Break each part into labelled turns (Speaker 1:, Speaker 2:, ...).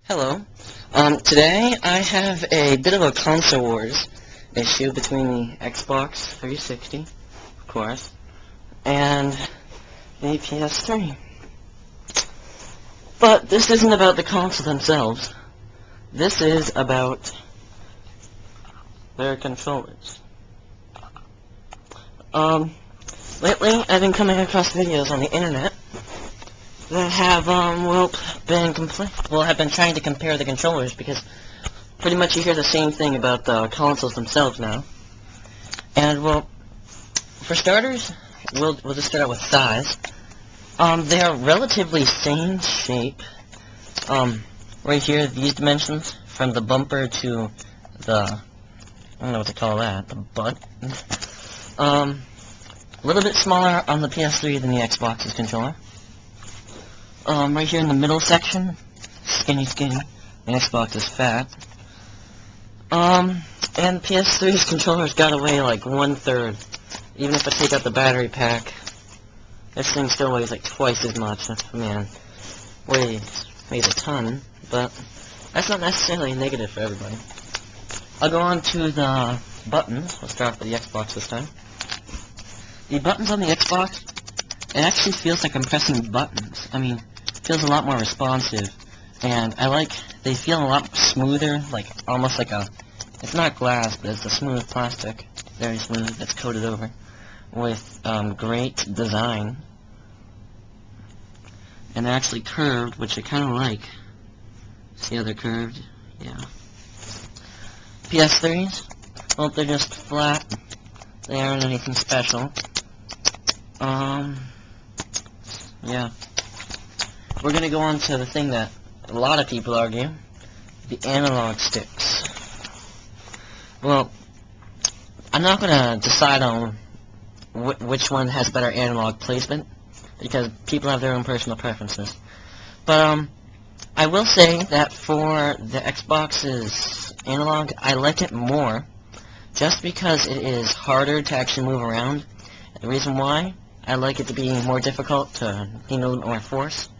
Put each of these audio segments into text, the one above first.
Speaker 1: Hello. Today I have a bit of a console wars issue between the Xbox 360, of course, and the PS3. But this isn't about the consoles themselves. This is about their controllers. Lately I've been coming across videos on the internet that have, have been trying to compare the controllers, because pretty much you hear the same thing about the consoles themselves now. And, well, for starters, we'll just start out with size. They are relatively same shape. Right here, these dimensions, from the bumper to the, I don't know what to call that, the butt. A little bit smaller on the PS3 than the Xbox's controller. Right here in the middle section, skinny, the Xbox is fat. And PS3's controller's got to weigh like 1/3. Even if I take out the battery pack, this thing still weighs like twice as much. Man, weighs a ton, but that's not necessarily a negative for everybody. I'll go on to the buttons. We'll start with the Xbox this time. The buttons on the Xbox, it actually feels like I'm pressing buttons. I mean, it feels a lot more responsive, and they feel a lot smoother, like almost like it's not glass, but it's a smooth plastic, very smooth, that's coated over with great design. And they're actually curved, which I kind of like. See how they're curved? Yeah. PS3s, well, they're just flat. They aren't anything special. Yeah. We're gonna go on to the thing that a lot of people argue, the analog sticks. Well, I'm not gonna decide on which one has better analog placement, because people have their own personal preferences. But, I will say that for the Xbox's analog, I like it more, just because it is harder to actually move around. The reason why I like it to be more difficult to gain a little more force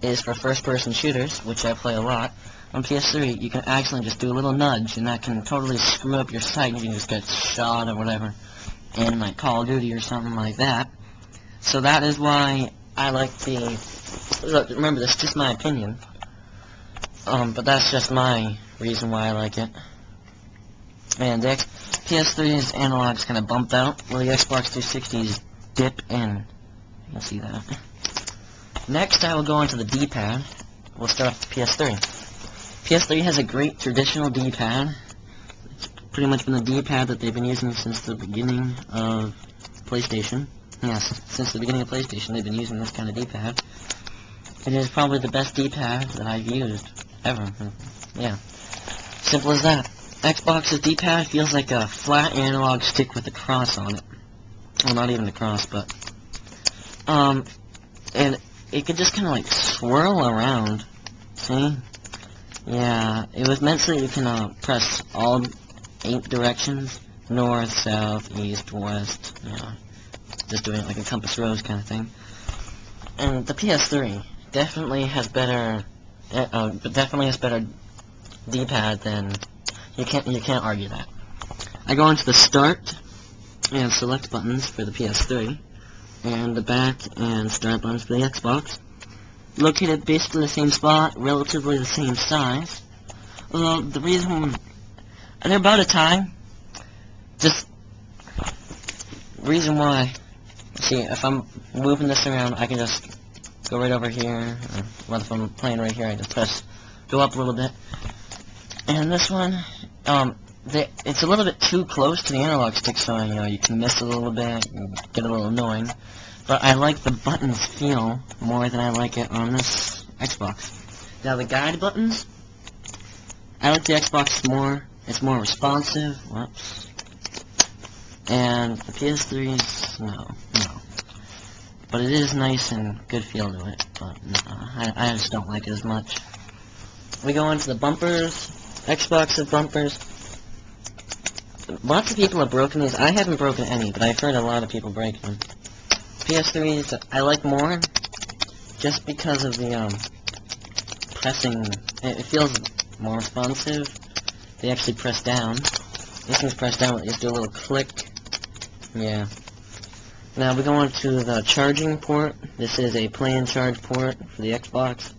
Speaker 1: is for first-person shooters, which I play a lot. On PS3, you can actually just do a little nudge, and that can totally screw up your sight, and you can just get shot or whatever in, like, Call of Duty or something like that. So that is why I like the... Look, remember, this is just my opinion. But that's just my reason why I like it. And the PS3's analog's kind of bumped out, while the Xbox 360's dip in. You can see that. Next, I will go on to the D-pad. We'll start with the PS3. PS3 has a great traditional D-pad. It's pretty much been the D-pad that they've been using since the beginning of PlayStation. Yes, since the beginning of PlayStation, they've been using this kind of D-pad. It is probably the best D-pad that I've used, ever. Yeah. Simple as that. Xbox's D-pad feels like a flat analog stick with a cross on it. Well, not even a cross, but... and it could just kind of like swirl around. See? Yeah, it was meant so that you can press all 8 directions. North, south, east, west. Yeah. Just doing it like a compass rose kind of thing. And the PS3 definitely has better... definitely has better D-pad than... You can't argue that. I go into the start and select buttons for the PS3, and the back and start buttons for the Xbox. Located basically the same spot, relatively the same size. Although the reason they're about a tie. Just reason why. See, if I'm moving this around, I can just go right over here. Or if I'm playing right here, I just go up a little bit. And this one, it's a little bit too close to the analog stick, so you can miss a little bit and get a little annoying. But I like the buttons feel more than I like it on this Xbox. Now the guide buttons, I like the Xbox more. It's more responsive. Whoops. And the PS3's no. But it is nice and good feel to it. But no, I just don't like it as much. We go into the bumpers. Xbox's bumpers. Lots of people have broken these. I haven't broken any, but I've heard a lot of people break them. PS3s I like more, just because of the pressing, it feels more responsive. They actually press down. This one's pressed down, just do a little click. Yeah. Now we go on to the charging port. This is a play and charge port for the Xbox.